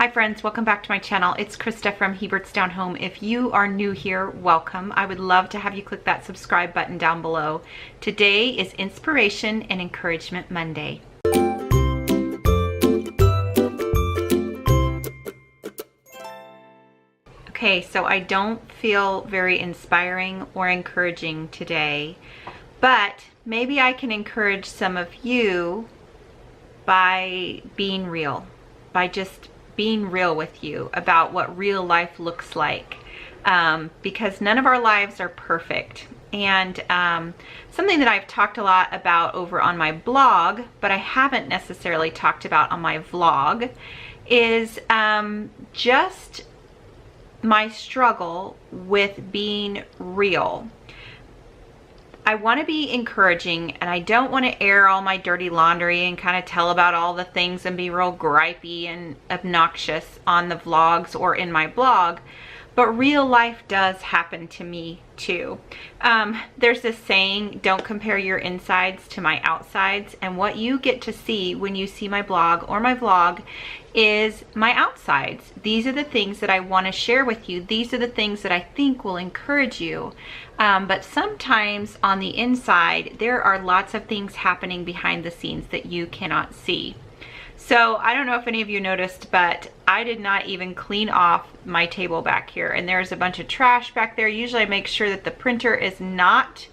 Hi friends, welcome back to my channel. It's Krista from Hebert's Down Home. If you are new here, welcome. I would love to have you click that subscribe button down below. Today is Inspiration and Encouragement Monday. Okay, so I don't feel very inspiring or encouraging today, but maybe I can encourage some of you by being real, by just being real with you about what real life looks like, because none of our lives are perfect. And something that I've talked a lot about over on my blog, but I haven't necessarily talked about on my vlog, is just my struggle with being real. I want to be encouraging, and I don't want to air all my dirty laundry and kind of tell about all the things and be real gripey and obnoxious on the vlogs or in my blog, but real life does happen to me too. There's this saying, don't compare your insides to my outsides, and what you get to see when you see my blog or my vlog is my outsides. These are the things that I want to share with you. These are the things that I think will encourage you. But sometimes on the inside, there are lots of things happening behind the scenes that you cannot see. So I don't know if any of you noticed, but I did not even clean off my table back here. And there's a bunch of trash back there. Usually I make sure that the printer is not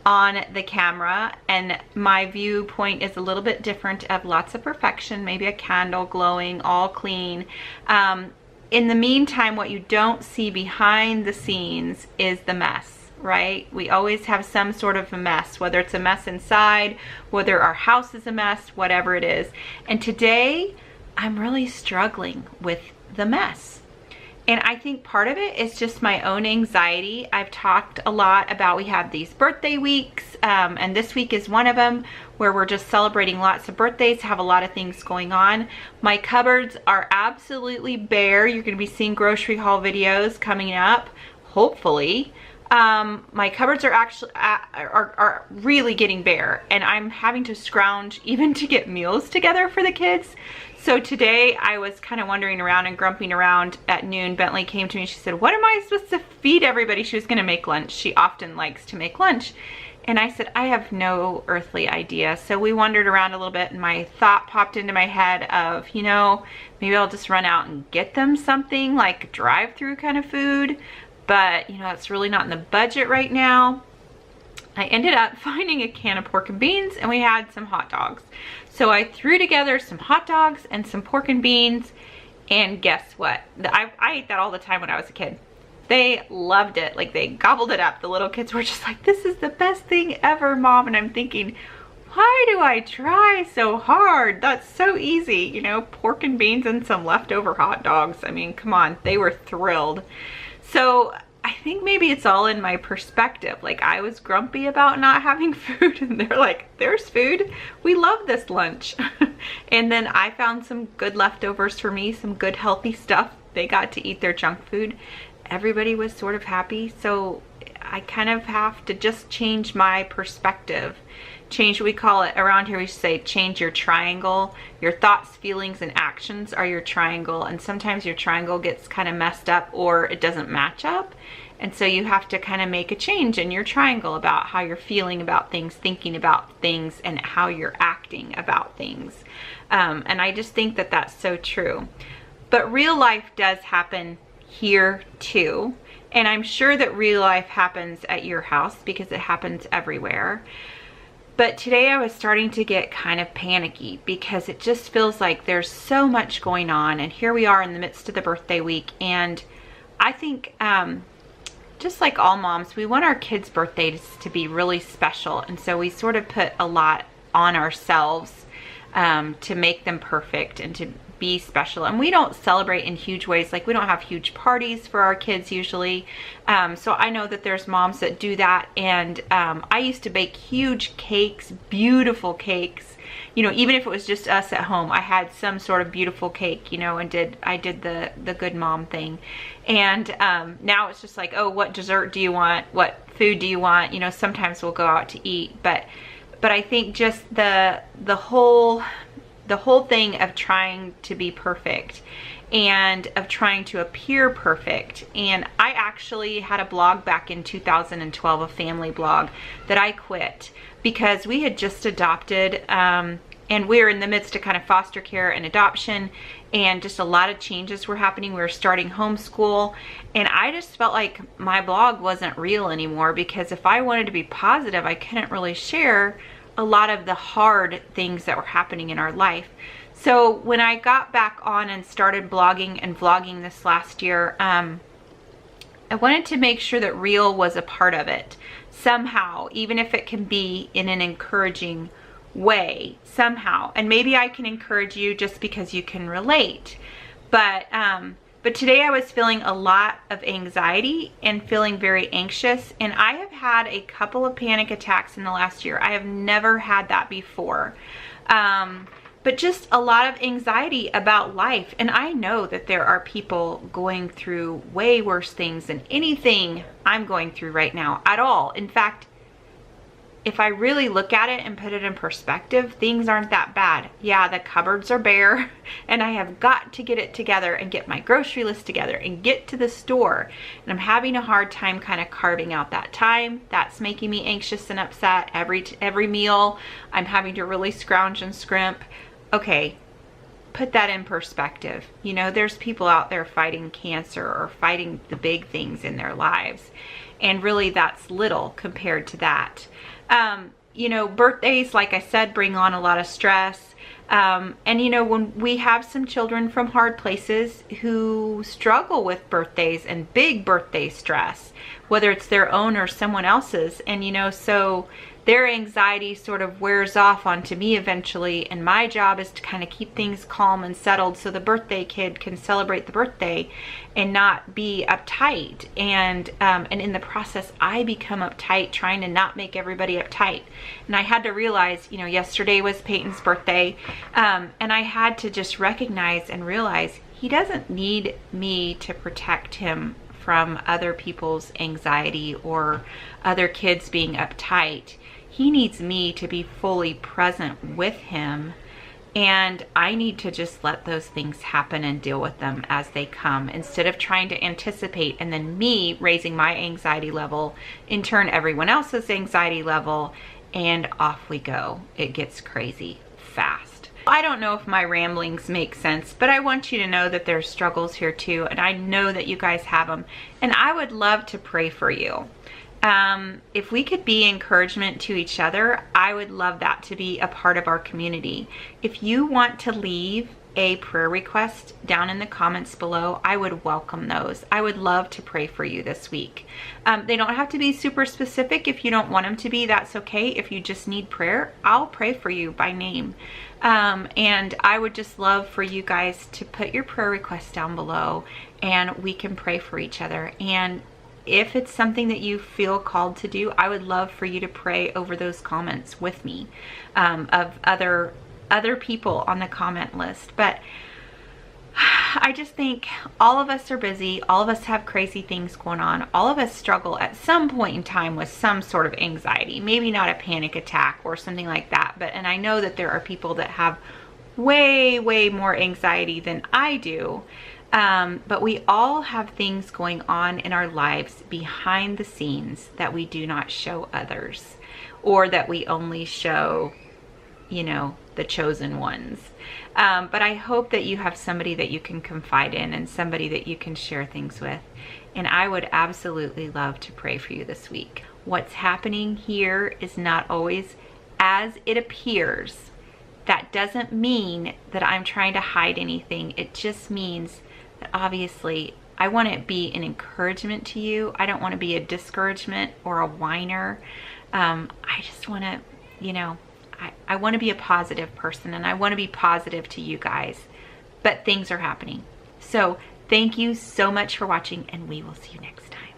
on the camera and my viewpoint is a little bit different, of lots of perfection, maybe a candle glowing, all clean. In the meantime, what you don't see behind the scenes is the mess, right? We always have some sort of a mess, whether it's a mess inside, whether our house is a mess, whatever it is. And today I'm really struggling with the mess. And I think part of it is just my own anxiety. I've talked a lot about, we have these birthday weeks, and this week is one of them, where we're just celebrating lots of birthdays, have a lot of things going on. My cupboards are absolutely bare. You're gonna be seeing grocery haul videos coming up, hopefully. My cupboards are actually are really getting bare, and I'm having to scrounge even to get meals together for the kids. So today I was kind of wandering around and grumping around. At noon, Bentley came to me and she said, what am I supposed to feed everybody? She was going to make lunch. She often likes to make lunch. And I said, I have no earthly idea. So we wandered around a little bit, and my thought popped into my head of, you know, maybe I'll just run out and get them something like drive-through kind of food. But, you know, it's really not in the budget right now. I ended up finding a can of pork and beans, and we had some hot dogs. So I threw together some hot dogs and some pork and beans, and guess what? I ate that all the time when I was a kid. They loved it. Like, they gobbled it up. The little kids were just like, this is the best thing ever, Mom. And I'm thinking, why do I try so hard? That's so easy, you know, pork and beans and some leftover hot dogs. I mean, come on, they were thrilled. So I think maybe it's all in my perspective. Like, I was grumpy about not having food, and they're like, there's food. We love this lunch. And then I found some good leftovers for me, some good healthy stuff. They got to eat their junk food. Everybody was sort of happy. So I kind of have to just change my perspective. Change, we call it around here, we say change your triangle. Your thoughts, feelings, and actions are your triangle, and sometimes your triangle gets kind of messed up or it doesn't match up, and so you have to kind of make a change in your triangle about how you're feeling about things, thinking about things, and how you're acting about things. And I just think that that's so true. But real life does happen here too, and I'm sure that real life happens at your house because it happens everywhere. But today I was starting to get kind of panicky because it just feels like there's so much going on, and here we are in the midst of the birthday week. And I think just like all moms, we want our kids' birthdays to be really special, and so we sort of put a lot on ourselves to make them perfect and to be special. And we don't celebrate in huge ways. Like, we don't have huge parties for our kids usually. So I know that there's moms that do that. And I used to bake huge cakes, beautiful cakes. You know, even if it was just us at home, I had some sort of beautiful cake, you know, and I did the good mom thing. And now it's just like, oh, what dessert do you want? What food do you want? You know, sometimes we'll go out to eat, but I think just the whole the whole thing of trying to be perfect and of trying to appear perfect. And I actually had a blog back in 2012, a family blog, that I quit because we had just adopted, and we were in the midst of kind of foster care and adoption, and just a lot of changes were happening. We were starting homeschool, and I just felt like my blog wasn't real anymore, because if I wanted to be positive, I couldn't really share a lot of the hard things that were happening in our life. So when I got back on and started blogging and vlogging this last year, I wanted to make sure that real was a part of it somehow, even if it can be in an encouraging way somehow. And maybe I can encourage you just because you can relate. But today I was feeling a lot of anxiety and feeling very anxious. And I have had a couple of panic attacks in the last year. I have never had that before. But just a lot of anxiety about life. And I know that there are people going through way worse things than anything I'm going through right now at all. In fact, if I really look at it and put it in perspective, things aren't that bad. Yeah, the cupboards are bare, and I have got to get it together and get my grocery list together and get to the store. And I'm having a hard time kind of carving out that time. That's making me anxious and upset. Every meal, I'm having to really scrounge and scrimp. Okay, put that in perspective. You know, there's people out there fighting cancer or fighting the big things in their lives. And really that's little compared to that. You know, birthdays, like I said, bring on a lot of stress. And you know, when we have some children from hard places who struggle with birthdays and big birthday stress, whether it's their own or someone else's, and you know, so their anxiety sort of wears off onto me eventually, and my job is to kind of keep things calm and settled so the birthday kid can celebrate the birthday and not be uptight. And in the process, I become uptight, trying to not make everybody uptight. And I had to realize, you know, yesterday was Peyton's birthday, and I had to just recognize and realize he doesn't need me to protect him from other people's anxiety or other kids being uptight. He needs me to be fully present with him, and I need to just let those things happen and deal with them as they come, instead of trying to anticipate and then me raising my anxiety level, in turn everyone else's anxiety level, and off we go. It gets crazy fast. I don't know if my ramblings make sense, but I want you to know that there's struggles here too, and I know that you guys have them, and I would love to pray for you. If we could be encouragement to each other, I would love that to be a part of our community. If you want to leave a prayer request down in the comments below, I would welcome those. I would love to pray for you this week. They don't have to be super specific. If you don't want them to be, that's okay. If you just need prayer, I'll pray for you by name. And I would just love for you guys to put your prayer requests down below, and we can pray for each other. And if it's something that you feel called to do, I would love for you to pray over those comments with me, of other people on the comment list. But I just think all of us are busy. All of us have crazy things going on. All of us struggle at some point in time with some sort of anxiety, maybe not a panic attack or something like that. And I know that there are people that have way, way more anxiety than I do. But we all have things going on in our lives behind the scenes that we do not show others, or that we only show, you know, the chosen ones. But I hope that you have somebody that you can confide in and somebody that you can share things with. And I would absolutely love to pray for you this week. What's happening here is not always as it appears. That doesn't mean that I'm trying to hide anything. It just means that obviously I want to be an encouragement to you. I don't want to be a discouragement or a whiner. I just want to, you know, I want to be a positive person, and I want to be positive to you guys. But things are happening. So thank you so much for watching, and we will see you next time.